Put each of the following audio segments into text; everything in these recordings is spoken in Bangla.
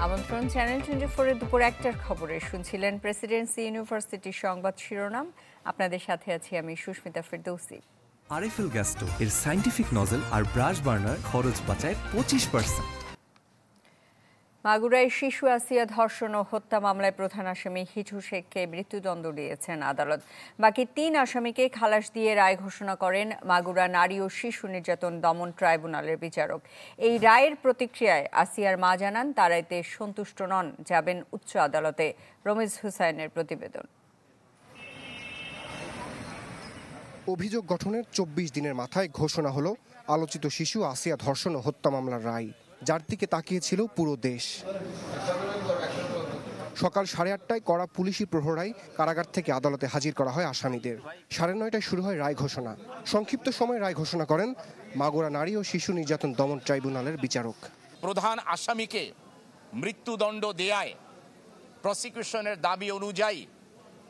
আমন্ত্রণ চ্যানেল 24 দুপুর 1টার খবরে শুনছিলেন প্রেসিডেন্সি ইউনিভার্সিটির সংবাদ শিরোনাম। আপনাদের সাথে আছি আমি সুস্মিতা ফেরদৌসি। আরএফএল গ্যাস্টো এর সায়েন্টিফিক নজল আর ব্রাশ বার্নার খরচ বাঁচায় 25%। মাগুরায় শিশু আসিয়া ধর্ষণ ও হত্যা মামলায় প্রধান আসামি হিটু শেখকে মৃত্যুদণ্ড দিয়েছেন আদালত। বাকি 3 আসামিকে খালাস দিয়ে রায় ঘোষণা করেন মাগুরা নারী ও শিশু নির্যাতন দমন ট্রাইব্যুনালের বিচারক। এই রায়ের প্রতিক্রিয়ায় আসিয়ার মা জানান তারা এতে সন্তুষ্ট নন, যাবেন উচ্চ আদালতে। রমিজ হুসাইনের প্রতিবেদন। অভিযোগ গঠনের 24 দিনের মাথায় ঘোষণা হলো আলোচিত শিশু আসিয়া ধর্ষণ ও হত্যা মামলার রায়, যার দিকে তাকিয়েছিল পুরো দেশ। সকাল 8:30টায় কড়া পুলিশি প্রহরায় কারাগার থেকে আদালতে হাজির করা হয় আসামিদের। 9:30টায় শুরু হয় রায় ঘোষণা। সংক্ষিপ্ত সময়ে রায় ঘোষণা করেন মাগুরা নারী ও শিশু নির্যাতন দমন ট্রাইব্যুনালের বিচারক। প্রধান আসামিকে মৃত্যুদণ্ড দেয়ায় প্রসিকিউশনের দাবি অনুযায়ী,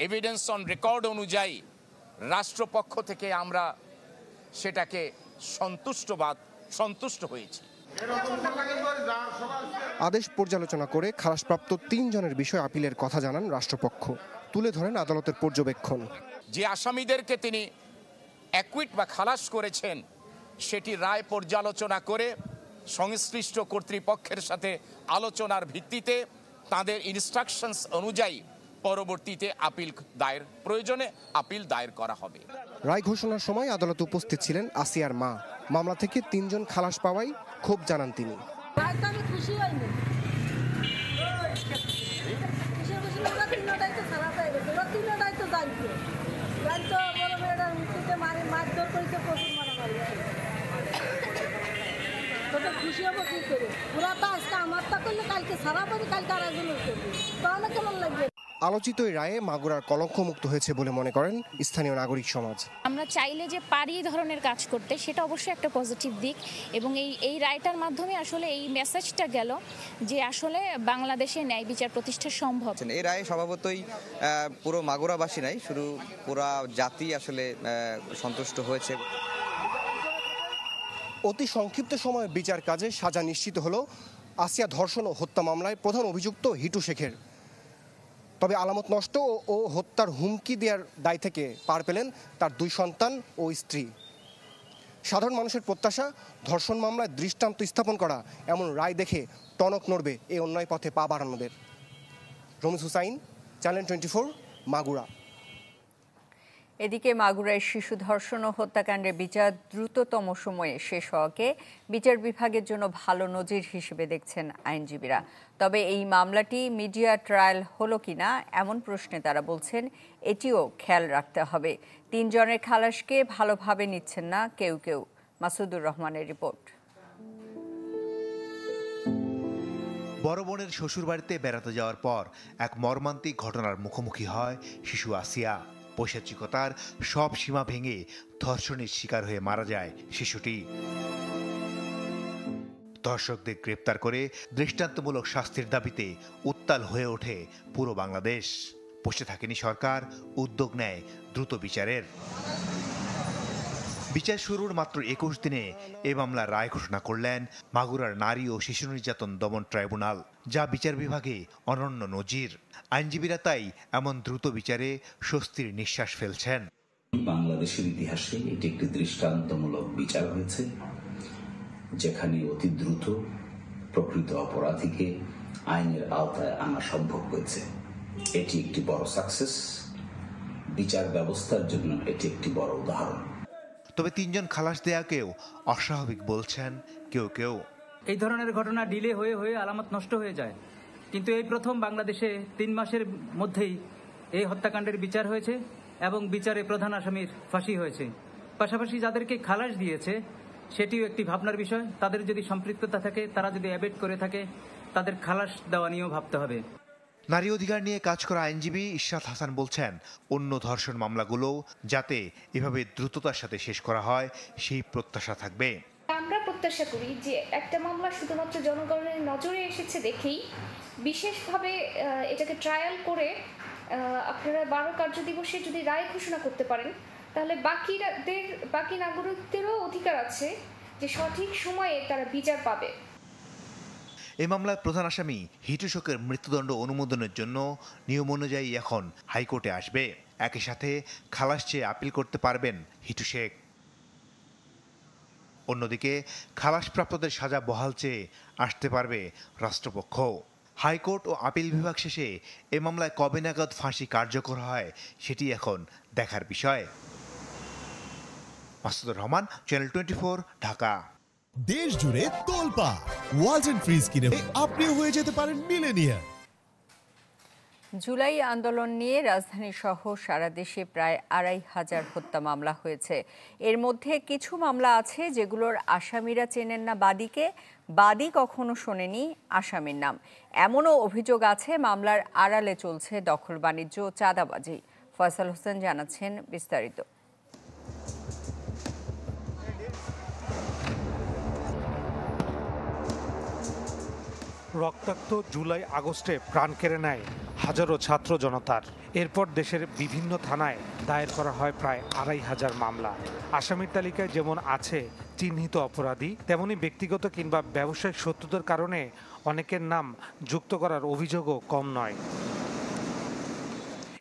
এভিডেন্স অন রেকর্ড অনুযায়ী রাষ্ট্রপক্ষ থেকে আমরা সেটাকে সন্তুষ্ট হয়েছি। আদেশ পর্যালোচনা করে খালাসপ্রাপ্ত 3 জনের বিষয়ে আপিলের কথা জানান রাষ্ট্রপক্ষ। তুলে ধরেন আদালতের পর্যবেক্ষণ। যে আসামিদেরকে তিনি অ্যাকুইট বা খালাস করেছেন সেটি রায় পর্যালোচনা করে সংশ্লিষ্ট কর্তৃপক্ষের সাথে আলোচনার ভিত্তিতে তাদের ইনস্ট্রাকশনস অনুযায়ী পরবর্তীতে প্রয়োজনে আপিল দায়ের করা হবে। রায় ঘোষণার সময় আদালতে উপস্থিত ছিলেন আসিয়ার মা। মামলা থেকে 3 জন খালাস পাওয়ায় ক্ষোভ জানান তিনি। খুশি হবো কি করে? ওরা তো আজকে আমারটা করলে কালকে সারা পারি, কালকে আর একজনের করবে, তাহলে কেমন লাগবে? আলোচিত এই রায়ে মাগুরার কলঙ্কমুক্ত হয়েছে বলে মনে করেন স্থানীয় নাগরিক সমাজ। আমরা চাইলে যে পারি এই ধরনের কাজ করতে, সেটা অবশ্যই একটা পজিটিভ দিক, এবং এই রায়টার মাধ্যমে আসলে এই মেসেজটা গেল যে আসলে বাংলাদেশে ন্যায় বিচার প্রতিষ্ঠা সম্ভব। এই রায়ে স্বভাবতই পুরো মাগুরাবাসী নাই, শুধু পুরা জাতি আসলে সন্তুষ্ট হয়েছে। অতি সংক্ষিপ্ত সময়ে বিচার কাজে সাজা নিশ্চিত হলো আসিয়া ধর্ষণ ও হত্যা মামলায় প্রধান অভিযুক্ত হিটু শেখের। তবে আলামত নষ্ট ও হত্যার হুমকি দেওয়ার দায় থেকে পার পেলেন তার 2 সন্তান ও স্ত্রী। সাধারণ মানুষের প্রত্যাশা, ধর্ষণ মামলায় দৃষ্টান্ত স্থাপন করা এমন রায় দেখে টনক নড়বে এই অন্যায় পথে পা বাড়ানোদের। রমিজ হুসাইন, চ্যানেল 24, মাগুরা। এদিকে মাগুরায় শিশু ধর্ষণ ও হত্যাকাণ্ডের বিচার দ্রুততম সময়ে শেষ হওয়াকে বিচার বিভাগের জন্য ভালো নজির হিসেবে দেখছেন আইনজীবীরা। তবে এই মামলাটি মিডিয়া ট্রায়াল হলো কিনা এমন প্রশ্নে তারা বলছেন এটিও খেয়াল রাখতে হবে। 3 জনের খালাসকে ভালোভাবে নিচ্ছেন না কেউ কেউ। মাসুদুর রহমানের রিপোর্ট। বড় বোনের শ্বশুরবাড়িতে বেড়াতে যাওয়ার পর এক মর্মান্তিক ঘটনার মুখোমুখি হয় শিশু আসিয়া। পৈশাচিকতার সব সীমা ভেঙে ধর্ষণের শিকার হয়ে মারা যায় শিশুটি। ধর্ষকদের গ্রেপ্তার করে দৃষ্টান্তমূলক শাস্তির দাবিতে উত্তাল হয়ে ওঠে পুরো বাংলাদেশ। বসে থাকেনি সরকার, উদ্যোগ নেয় দ্রুত বিচারের। বিচার শুরুর মাত্র 21 দিনে এ মামলার রায় ঘোষণা করলেন মাগুরার নারী ও শিশু নির্যাতন দমন ট্রাইব্যুনাল, যা বিচার বিভাগে অনন্য নজির। আইনজীবীরা তাই এমন দ্রুত বিচারে স্বস্তির নিঃশ্বাস ফেলছেন। বাংলাদেশের ইতিহাসে এটি একটি দৃষ্টান্তমূলক বিচার হয়েছে, যেখানে অতি দ্রুত প্রকৃত অপরাধীকে আইনের আওতায় আনা সম্ভব হয়েছে। এটি একটি বড় সাকসেস। বিচার ব্যবস্থার জন্য এটি একটি বড় উদাহরণ। তবে 3 জন খালাস দেয়াকেও অস্বাভাবিক বলছেন কেউ কেউ। এই ধরনের ঘটনা ডিলে হয়ে হয়ে আলামত নষ্ট হয়ে যায়, কিন্তু এই প্রথম বাংলাদেশে 3 মাসের মধ্যেই এই হত্যাকাণ্ডের বিচার হয়েছে এবং বিচারে প্রধান আসামির ফাঁসি হয়েছে। পাশাপাশি যাদেরকে খালাস দিয়েছে সেটিও একটি ভাবনার বিষয়। তাদের যদি সম্পৃক্ততা থাকে, তারা যদি অ্যাবেট করে থাকে, তাদের খালাস দেওয়া নিয়েও ভাবতে হবে। নারী অধিকার নিয়ে কাজ করা আইনজীবী ইশরাত হাসান বলছেন অন্য ধর্ষণ মামলাগুলো যাতে এভাবে দ্রুততার সাথে শেষ করা হয় সেই প্রত্যাশা থাকবে। আমরা প্রত্যাশা করি যে একটা মামলা শুধুমাত্র জনগণের নজরে এসেছে দেখেই বিশেষভাবে এটাকে ট্রায়াল করে আপনারা 12 কার্যদিবসে যদি রায় ঘোষণা করতে পারেন, তাহলে বাকি নাগরিকদেরও অধিকার আছে যে সঠিক সময়ে তারা বিচার পাবে। এই মামলার প্রধান আসামি হিটু শেখের মৃত্যুদণ্ড অনুমোদনের জন্য নিয়ম অনুযায়ী এখন হাইকোর্টে আসবে। একই সাথে খালাস চেয়ে আপিল করতে পারবেন হিটু শেখ। অন্যদিকে খালাসপ্রাপ্তদের সাজা বহাল চেয়ে আসতে পারবে রাষ্ট্রপক্ষ। হাইকোর্ট ও আপিল বিভাগ শেষে এ মামলায় কবে নাগাদ ফাঁসি কার্যকর হয় সেটি এখন দেখার বিষয়। মাসুদুর রহমান, চ্যানেল 24, ঢাকা। দেশ জুড়ে তোলপা ওয়ালটন ফ্রিজ কিনে আপনিও হয়ে যেতে পারেন মিলেনিয়ার। জুলাই আন্দোলন নিয়ে রাজধানী সহ সারা দেশে প্রায় ২৫০০ হত্যা মামলা হয়েছে। এর মধ্যে কিছু মামলা আছে যেগুলোর আসামিরা চেনেন না বাদীকে, বাদী কখনো শোনেনি আসামির নাম। এমনও অভিযোগ আছে মামলার আড়ালে চলছে দখল বাণিজ্য ও চাঁদাবাজি। ফয়সাল হোসেন জানাচ্ছেন বিস্তারিত। রক্তাক্ত জুলাই আগস্টে প্রাণ কেড়ে নেয় হাজারো ছাত্র জনতার। এরপর দেশের বিভিন্ন থানায় দায়ের করা হয় প্রায় ২৫০০ মামলা। আসামির তালিকায় যেমন আছে চিহ্নিত অপরাধী, তেমনি ব্যক্তিগত কিংবা ব্যবসায়িক শত্রুতার কারণে অনেকের নাম যুক্ত করার অভিযোগও কম নয়।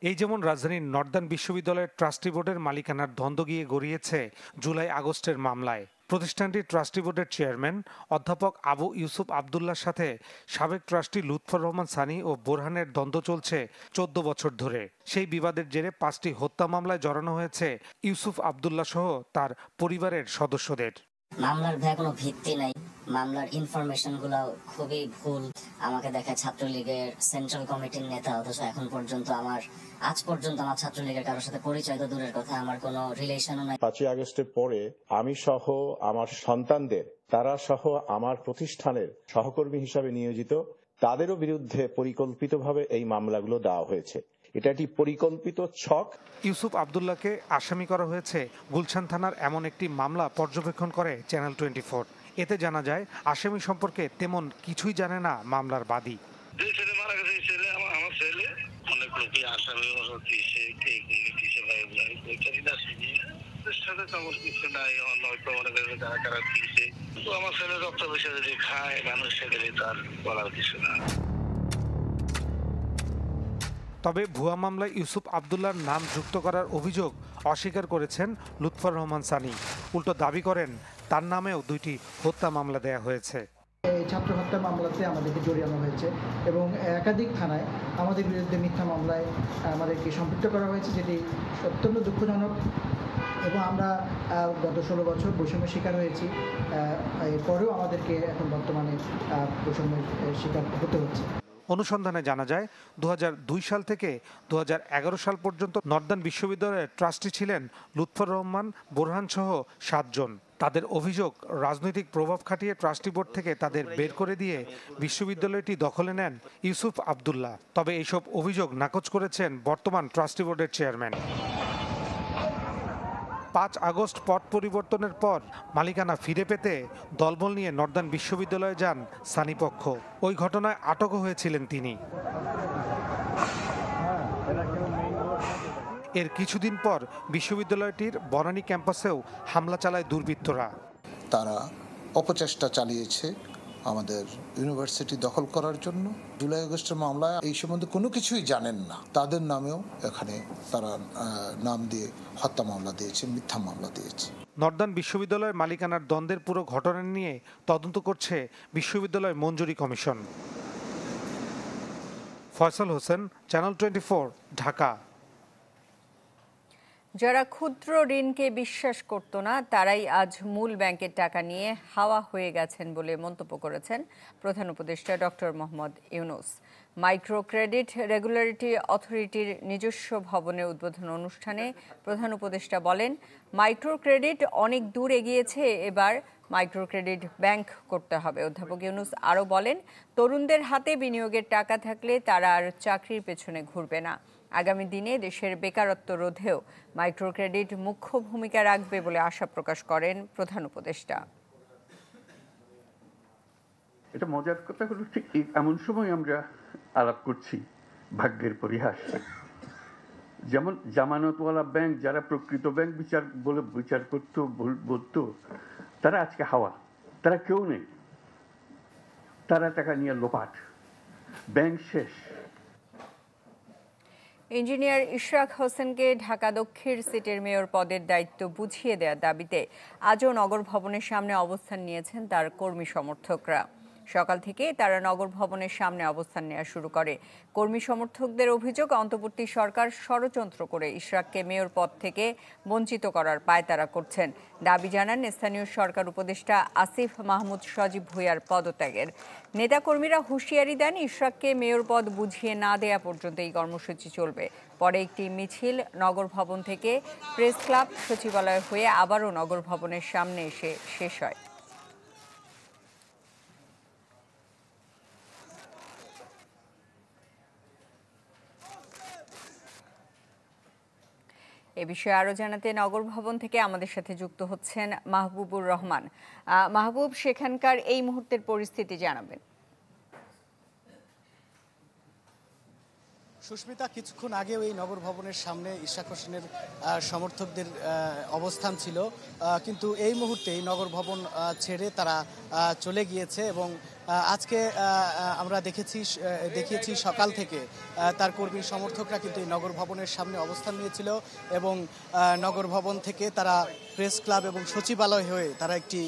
এই যেমন রাজধানীর নর্দার্ন বিশ্ববিদ্যালয়ের ট্রাস্টি বোর্ডের মালিকানার দ্বন্দ্ব গিয়ে গড়িয়েছে জুলাই আগস্টের মামলায়। প্রতিষ্ঠানটির ট্রাস্টি বোর্ডের চেয়ারম্যান অধ্যাপক আবু ইউসুফ আবদুল্লাহর সাথে সাবেক ট্রাস্টি লুৎফর রহমান সানি ও বোরহানের দ্বন্দ্ব চলছে ১৪ বছর ধরে। সেই বিবাদের জেরে ৫টি হত্যা মামলায় জড়ানো হয়েছে ইউসুফ আবদুল্লাহ সহ তার পরিবারের সদস্যদের। মামলার কোনো ভিত্তি নাই, মামলার ইনফরমেশন গুলো খুবই ভুল। আমাকে দেখে ছাত্রলীগের সেন্ট্রাল কমিটির নেতা, অথচ এখন পর্যন্ত আজ পর্যন্ত আমার ছাত্রলীগের কারোর সাথে পরিচয় তো দূরের কথা, আমার কোনো রিলেশনও নাই। ৫ই আগস্টের পরে আমি সহ আমার সন্তানদের, তারা সহ আমার প্রতিষ্ঠানের সহকর্মী হিসাবে নিয়োজিত, তাদেরও বিরুদ্ধে পরিকল্পিতভাবে এই মামলাগুলো দেওয়া হয়েছে। এটা একটি পরিকল্পিত ছক। ইউসুফ আবদুল্লাহকে আসামি করা হয়েছে গুলশান থানার এমন একটি মামলা পর্যবেক্ষণ করে চ্যানেল 24। এতে জানা যায় আসামি সম্পর্কে তেমন কিছুই জানে না মামলার বাদী। তবে ভুয়া মামলায় ইউসুফ আবদুল্লাহর নাম যুক্ত করার অভিযোগ অস্বীকার করেছেন লুৎফর রহমান সানি। উল্টো দাবি করেন তার নামেও ২টি হত্যা মামলা দেয়া হয়েছে। এই ছাত্র হত্যা মামলাতে আমাদেরকে জড়িয়ে হয়েছে এবং একাধিক থানায় আমাদের বিরুদ্ধে মিথ্যা মামলায় আমাদেরকে সম্পৃক্ত করা হয়েছে, যেটি অত্যন্ত দুঃখজনক। এবং আমরা গত ১৬ বছর বৈষম্যের শিকার হয়েছি, এরপরেও আমাদেরকে এখন বর্তমানে বৈষম্যের শিকার হতে হচ্ছে। অনুসন্ধানে জানা যায় ২০০২ সাল থেকে ২০১১ সাল পর্যন্ত নর্দার্ন বিশ্ববিদ্যালয়ের ট্রাস্টি ছিলেন লুৎফর রহমান, বোরহান সহ ৭ জন। তাদের অভিযোগ রাজনৈতিক প্রভাব খাটিয়ে ট্রাস্টি বোর্ড থেকে তাদের বের করে দিয়ে বিশ্ববিদ্যালয়টি দখলে নেন ইউসুফ আবদুল্লাহ। তবে এইসব অভিযোগ নাকচ করেছেন বর্তমান ট্রাস্টি বোর্ডের চেয়ারম্যান। ৫ আগস্ট পট পরিবর্তনের পর মালিকানা ফিরে পেতে দলবল নিয়ে নর্দার্ন বিশ্ববিদ্যালয়ে যান সানি পক্ষ। ওই ঘটনায় আটকও হয়েছিলেন তিনি। এর কিছুদিন পর বিশ্ববিদ্যালয়টির বনানী ক্যাম্পাসেও হামলা চালায় দুর্বৃত্তরা। তারা অপচেষ্টা চালিয়েছে আমাদের ইউনিভার্সিটি দখল করার জন্য। জুলাই আগস্টের মামলায় এই সম্বন্ধে কোনো কিছুই জানেন না, তাদের নামেও এখানে তারা নাম দিয়ে হত্যা মামলা দিয়েছে, মিথ্যা মামলা দিয়েছে। নর্দার্ন বিশ্ববিদ্যালয়ের মালিকানার দ্বন্দ্বের পুরো ঘটনা নিয়ে তদন্ত করছে বিশ্ববিদ্যালয় মঞ্জুরি কমিশন। ফয়সাল হোসেন, চ্যানেল 24, ঢাকা। যারা ক্ষুদ্র ঋণকে বিশ্বাস করত না তারাই আজ মূল ব্যাংকের টাকা নিয়ে হাওয়া হয়ে গেছেন বলে মন্তব্য করেছেন প্রধান উপদেষ্টা doctor Mohammad Yunus. Micro credit regulatory অথরিটির নিজস্ব ভবনের উদ্বোধন অনুষ্ঠানে প্রধান উপদেষ্টা বলেন, মাইক্রো ক্রেডিট অনেক দূর এগিয়েছে, এবার মাইক্রো ক্রেডিট ব্যাংক করতে হবে। অধ্যাপক ইউনূস আরও বলেন, তরুণদের হাতে বিনিয়োগের টাকা থাকলে তারা আর চাকরির পেছনে ঘুরবে না। আগামী দিনে দেশের বেকারত্ব রোধেও মাইক্রো ক্রেডিট মুখ্য ভূমিকা রাখবে বলে আশা প্রকাশ করেন প্রধান উপদেষ্টা। এটা মজার কথা হলো, ঠিক এমন সময় আমরা আলাপ করছি ভাগ্যের পরিহাস। যেমন জামানতওয়ালা ব্যাংক, যারা প্রকৃত ব্যাংক বিচার করতো বলতো, তারা আজকে হাওয়া, তারা কেউ নেই। তারা টাকা নিয়ে লোপাট, ব্যাংক শেষ। ইঞ্জিনিয়ার ইশরাক হোসেনকে ঢাকা দক্ষিণ সিটির মেয়র পদের দায়িত্ব বুঝিয়ে দেওয়ার দাবিতে আজও নগর ভবনের সামনে অবস্থান নিয়েছেন তার কর্মী সমর্থকরা। সকাল থেকে তারা নগর ভবনের সামনে অবস্থান নেওয়া শুরু করে। কর্মী সমর্থকদের অভিযোগ, অন্তর্বর্তী সরকার ষড়যন্ত্র করে ইশরাককে মেয়র পদ থেকে বঞ্চিত করার পায়তারা করছেন। দাবি জানান স্থানীয় সরকার উপদেষ্টা আসিফ মাহমুদ সজীব ভুঁইয়ার পদত্যাগের। নেতাকর্মীরা হুঁশিয়ারি দেন, ইশরাককে মেয়র পদ বুঝিয়ে না দেয়া পর্যন্ত এই কর্মসূচি চলবে। পরে একটি মিছিল নগর ভবন থেকে প্রেস ক্লাব সচিবালয় হয়ে আবারও নগর ভবনের সামনে এসে শেষ হয়। এ বিষয়ে আরো জানাতে নগর ভবন থেকে আমাদের সাথে যুক্ত হচ্ছেন মাহবুবুর রহমান। মাহবুব, সেখানকার এই মুহূর্তের পরিস্থিতি জানাবেন। সুস্মিতা, কিছুক্ষণ আগেও এই নগর ভবনের সামনে ইশরাক হোসেনের সমর্থকদের অবস্থান ছিল, কিন্তু এই মুহূর্তে এই নগর ভবন ছেড়ে তারা চলে গিয়েছে এবং আজকে আমরা দেখিয়েছি সকাল থেকে তার কর্মী সমর্থকরা কিন্তু এই নগর ভবনের সামনে অবস্থান নিয়েছিল এবং নগর ভবন থেকে তারা প্রেস ক্লাব এবং সচিবালয় হয়ে তারা একটি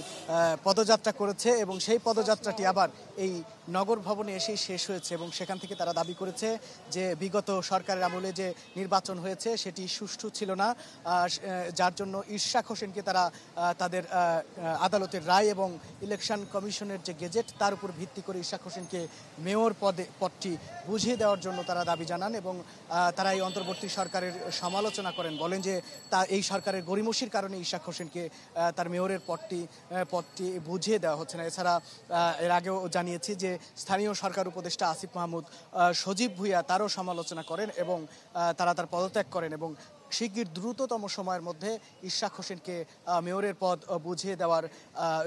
পদযাত্রা করেছে এবং সেই পদযাত্রাটি আবার এই নগর ভবনে এসেই শেষ হয়েছে এবং সেখান থেকে তারা দাবি করেছে যে বিগত সরকারের আমলে যে নির্বাচন হয়েছে সেটি সুষ্ঠু ছিল না, যার জন্য ইশরাক হোসেনকে তারা তাদের আদালতের রায় এবং ইলেকশন কমিশনের যে গেজেট তার উপর ভিত্তি করে ইশরাক হোসেনকে মেয়র পদটি বুঝিয়ে দেওয়ার জন্য তারা দাবি জানান এবং তারা এই অন্তর্বর্তী সরকারের সমালোচনা করেন। বলেন যে এই সরকারের গড়িমসির কারণে ইশরাক হোসেনকে তার মেয়রের পদটি বুঝিয়ে দেওয়া হচ্ছে না। এছাড়া এর আগেও জানিয়েছি যে স্থানীয় সরকার উপদেষ্টা আসিফ মাহমুদ সজীব ভুঁইয়া তারও সমালোচনা করেন এবং তারা তার পদত্যাগ করেন এবং শিগগির দ্রুততম সময়ের মধ্যে ইশরাক হোসেনকে মেয়রের পদ বুঝিয়ে দেওয়ার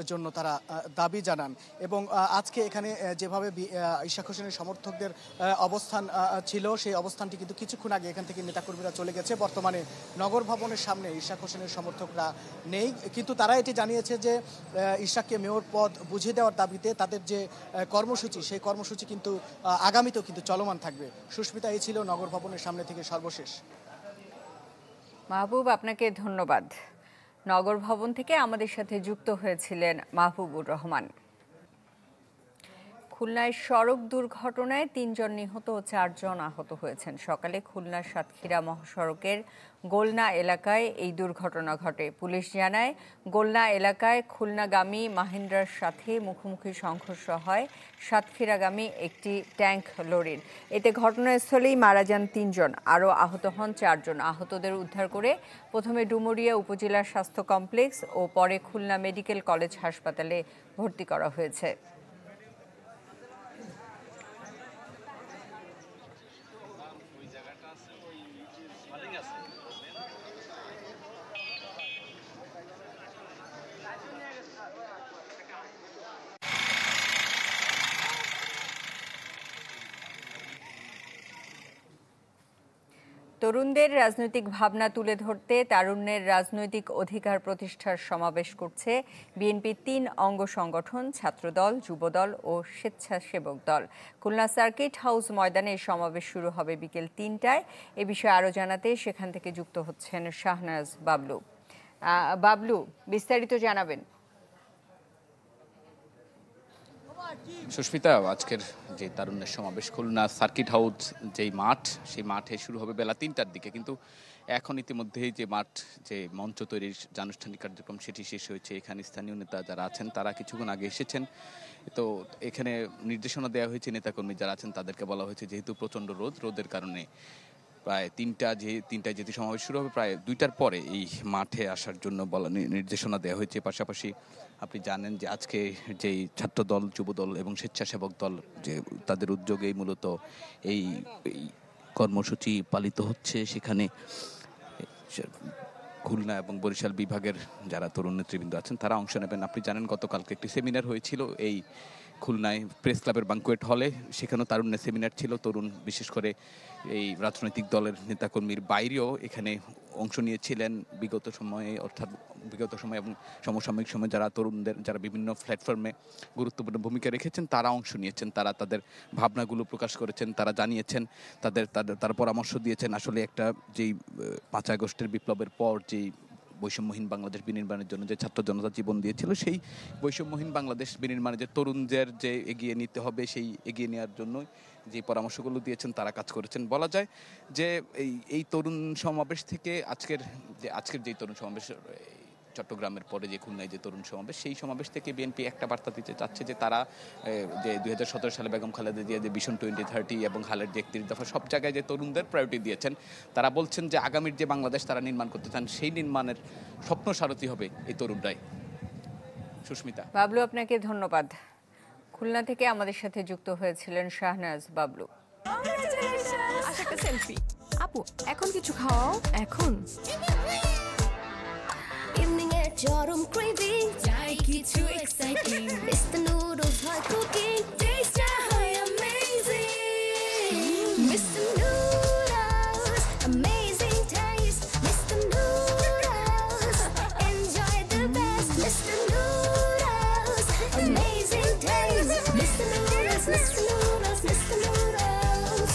জন্য তারা দাবি জানান। এবং আজকে এখানে যেভাবে ইশরাক হোসেনের সমর্থকদের অবস্থান ছিল সেই অবস্থানটি কিন্তু কিছুক্ষণ আগে এখান থেকে নেতাকর্মীরা চলে গেছে। বর্তমানে নগর ভবনের সামনে ইশরাক হোসেনের সমর্থকরা নেই, কিন্তু তারা এটি জানিয়েছে যে ইশরাককে মেয়র পদ বুঝিয়ে দেওয়ার দাবিতে তাদের যে কর্মসূচি সেই কর্মসূচি কিন্তু আগামীতেও কিন্তু চলমান থাকবে। সুস্মিতা, এই ছিল নগর ভবনের সামনে থেকে সর্বশেষ। মাহবুব, আপনাকে ধন্যবাদ। নগর ভবন থেকে আমাদের সাথে যুক্ত হয়েছিলেন মাহবুবুর রহমান। খুলনায় সড়ক দুর্ঘটনায় ৩ জন নিহত ও 4 জন আহত হয়েছেন। সকালে খুলনা সাতক্ষীরা মহাসড়কের গোলনা এলাকায় এই দুর্ঘটনা ঘটে। পুলিশ জানায়, গোলনা এলাকায় খুলনাগামী মাহিন্দ্রার সাথে মুখোমুখি সংঘর্ষ হয় সাতক্ষীরাগামী একটি ট্যাঙ্ক লরির। এতে ঘটনাস্থলেই মারা যান 3 জন, আরও আহত হন 4 জন। আহতদের উদ্ধার করে প্রথমে ডুমুরিয়া উপজেলা স্বাস্থ্য কমপ্লেক্স ও পরে খুলনা মেডিকেল কলেজ হাসপাতালে ভর্তি করা হয়েছে। তরুণদের রাজনৈতিক ভাবনা তুলে ধরতে তারুণ্যের রাজনৈতিক অধিকার প্রতিষ্ঠার সমাবেশ করছে বিএনপির 3 অঙ্গ সংগঠন, ছাত্রদল, যুবদল ও স্বেচ্ছাসেবক দল। খুলনা সার্কিট হাউস ময়দানে এই সমাবেশ শুরু হবে বিকেল 3টায়। এ বিষয়ে আরও জানাতে সেখান থেকে যুক্ত হচ্ছেন শাহনাজ বাবলু। বাবলু, বিস্তারিত জানাবেন। সুস্মিতা, আজকের যে তারুণ্যের সমাবেশ খুলনা সার্কিট হাউস যেই মাঠ, সেই মাঠে শুরু হবে বেলা 3টার দিকে, কিন্তু এখন ইতিমধ্যেই যে মাঠ, যে মঞ্চ তৈরির যে আনুষ্ঠানিক কার্যক্রম সেটি শেষ হয়েছে। এখানে স্থানীয় নেতা যারা আছেন তারা কিছুক্ষণ আগে এসেছেন। তো এখানে নির্দেশনা দেওয়া হয়েছে, নেতাকর্মী যারা আছেন তাদেরকে বলা হয়েছে যেহেতু প্রচণ্ড রোদের কারণে প্রায় 3টায় যেহেতু সমাবেশ শুরু হবে, প্রায় 2টার পরে এই মাঠে আসার জন্য বলা নির্দেশনা দেওয়া হয়েছে। পাশাপাশি আপনি জানেন যে আজকে যেই ছাত্রদল, যুবদল এবং স্বেচ্ছাসেবক দল যে তাদের উদ্যোগেই মূলত এই কর্মসূচি পালিত হচ্ছে। সেখানে খুলনা এবং বরিশাল বিভাগের যারা তরুণ নেতৃবৃন্দ আছেন তারা অংশ নেবেন। আপনি জানেন গতকালকে একটি সেমিনার হয়েছিল এই খুলনায় প্রেস ক্লাবের ব্যাংকোয়েট হলে, সেখানেও তারুণ্যের সেমিনার ছিল। তরুণ বিশেষ করে এই রাজনৈতিক দলের নেতাকর্মীর বাইরেও এখানে অংশ নিয়েছিলেন বিগত সময়ে, অর্থাৎ বিগত সময় এবং সমসাময়িক সময়ে যারা তরুণদের, যারা বিভিন্ন প্ল্যাটফর্মে গুরুত্বপূর্ণ ভূমিকা রেখেছেন, তারা অংশ নিয়েছেন, তারা তাদের ভাবনাগুলো প্রকাশ করেছেন, তারা জানিয়েছেন, তারা পরামর্শ দিয়েছেন। আসলে একটা যেই 5 আগস্টের বিপ্লবের পর যেই বৈষম্যহীন বাংলাদেশ বিনির্মাণের জন্য যে ছাত্র জনতা জীবন দিয়েছিল, সেই বৈষম্যহীন বাংলাদেশ বিনির্মাণে যে তরুণদের যে এগিয়ে নিতে হবে, সেই এগিয়ে নেওয়ার জন্য যে পরামর্শগুলো দিয়েছেন তারা কাজ করেছেন। বলা যায় যে এই তরুণ সমাবেশ থেকে আজকের যে তরুণ সমাবেশ চট্টগ্রামের পরে যে খুলনায় যে তরুণ সমাবেশ, সেই সমাবেশ থেকে বিএনপি একটা বার্তা দিতে চাচ্ছে যে তারা যে 2017 সালে বেগম খালেদা জিয়া যে ভিশন 2030 এবং হালের যে 31 দফা, সব জায়গায় যে তরুণদের প্রায়োরিটি দিয়েছেন, তারা বলছেন যে আগামীর যে বাংলাদেশ তারা নির্মাণ করতে চান, সেই নির্মাণের স্বপ্ন সারথি হবে এই তরুণরাই। সুস্মিতা। বাবলু, আপনাকে ধন্যবাদ। খুলনা থেকে আমাদের সাথে যুক্ত হয়েছিলেন শাহনাজ বাবলু। সেলফি আপু, এখন কিছু খাওয়াও। এখন ইভিনিং এর চরম ক্রেভিং, চাই কিছু এক্সাইটিং। মিস্টার নুডলস হয় কুকিং, টেস্টটা হয় amazing. Mister noodles, amazing test. Mister noodles, enjoy the best. Mister noodles, amazing test. Mister noodles, mister noodles, mister noodles.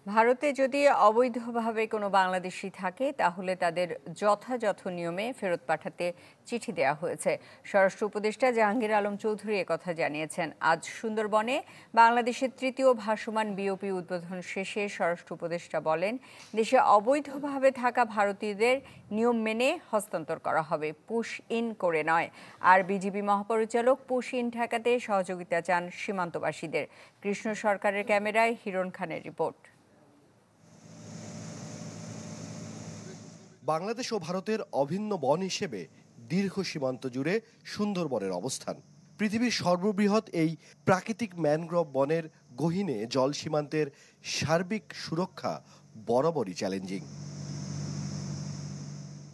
ভারতে যদি অবৈধভাবে কোনো বাংলাদেশি থাকে তাহলে তাদের যথাযথ নিয়মে ফেরত পাঠাতে চিঠি দেওয়া হয়েছে। স্বরাষ্ট্র উপদেষ্টা জাহাঙ্গীর আলম চৌধুরী একথা জানিয়েছেন। আজ সুন্দরবনে বাংলাদেশের ৩য় ভাসমান বিওপি উদ্বোধন শেষে স্বরাষ্ট্র উপদেষ্টা বলেন, দেশে অবৈধভাবে থাকা ভারতীয়দের নিয়ম মেনে হস্তান্তর করা হবে, পুশ ইন করে নয়। আর বিজিবি মহাপরিচালক পুশ ইন ঠেকাতে সহযোগিতা চান সীমান্তবাসীদের। কৃষ্ণ সরকারের ক্যামেরায় হিরণ খানের রিপোর্ট। বাংলাদেশ ও ভারতের অভিন্ন বন হিসেবে দীর্ঘ সীমান্ত জুড়ে সুন্দরবনের অবস্থান। পৃথিবীর সর্ববৃহৎ এই প্রাকৃতিক ম্যানগ্রোভ বনের গহীনে জল সীমান্তের সার্বিক সুরক্ষা বরাবরই চ্যালেঞ্জিং।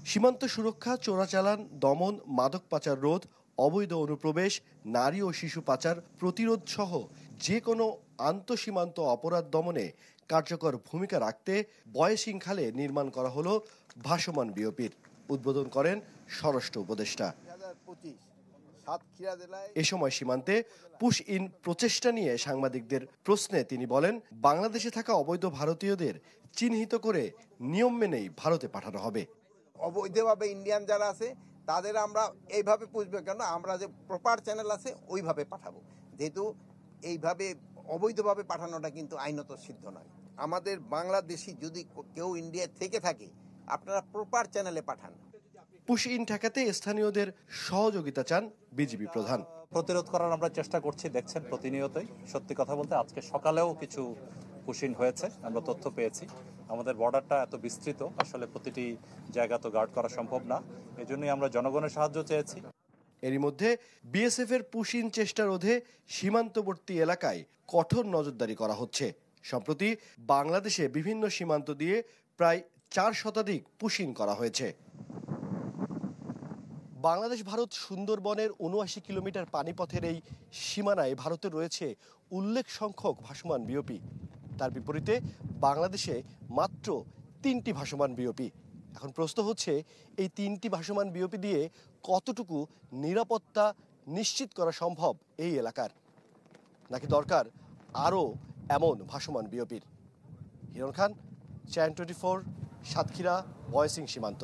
সীমান্ত সুরক্ষা, চোরাচালান দমন, মাদক পাচার রোধ, অবৈধ অনুপ্রবেশ, নারী ও শিশু পাচার প্রতিরোধ সহ যে কোনো আন্তঃসীমান্ত অপরাধ দমনে কার্যকর ভূমিকা রাখতে বয়সিং খালে নির্মাণ করা হলো ভাসমান বিওপির। উদ্বোধন করেন স্বরাষ্ট্র উপদেষ্টা। এ সময় সীমান্তে পুশ ইন প্রচেষ্টা নিয়ে সাংবাদিকদের প্রশ্নে তিনি বলেন, বাংলাদেশে থাকা অবৈধ ভারতীয়দের চিহ্নিত করে নিয়ম মেনেই ভারতে পাঠানো হবে। অবৈধভাবে ইন্ডিয়ান যারা আছে তাদের আমরা এইভাবে পুষবো কেন, আমরা যে প্রপার চ্যানেল আছে ওইভাবে পাঠাবো। যেহেতু এইভাবে অবৈধভাবে পাঠানোটা কিন্তু আইনত সিদ্ধ নয়। আমাদের বাংলাদেশি যদি কেউ ইন্ডিয়া থেকে থাকে, আপনারা প্রপার চ্যানেলে পাঠান। পুশ ইন ঠেকাতে স্থানীয়দের সহযোগিতা চান বিজিবি প্রধান। প্রতিরোধ করার আমরা চেষ্টা করছি, দেখছেন প্রতিনিয়তই। সত্যি কথা বলতে আজকে সকালেও কিছু পুশিন হয়েছে, আমরা তথ্য পেয়েছি। আমাদের বর্ডারটা এত বিস্তৃত, আসলে প্রতিটি জায়গা তো গার্ড করা সম্ভব না, এজন্যই আমরা জনগণের সাহায্য চেয়েছি। এরই মধ্যে বিএসএফ এর পুশিন চেষ্টা রোধে সীমান্তবর্তী এলাকায় কঠোর নজরদারি করা হচ্ছে। সম্প্রতি বাংলাদেশে বিভিন্ন সীমান্ত দিয়ে প্রায় 4 শতাধিক পুশিন করা হয়েছে। বাংলাদেশ ভারত সুন্দরবনের ৭৯ কিলোমিটার পানিপথের এই সীমানায় ভারতের রয়েছে উল্লেখ সংখ্যক ভাসমান বিওপি। তার বিপরীতে বাংলাদেশে মাত্র 3টি ভাসমান বিওপি। এখন প্রশ্ন হচ্ছে, এই 3টি ভাসমান বিওপি দিয়ে কতটুকু নিরাপত্তা নিশ্চিত করা সম্ভব এই এলাকার, নাকি দরকার আরও এমন ভাসমান বিওপির? হিরণ খান, চ্যানেল 24, সাতক্ষীরা, বয়সিং সীমান্ত।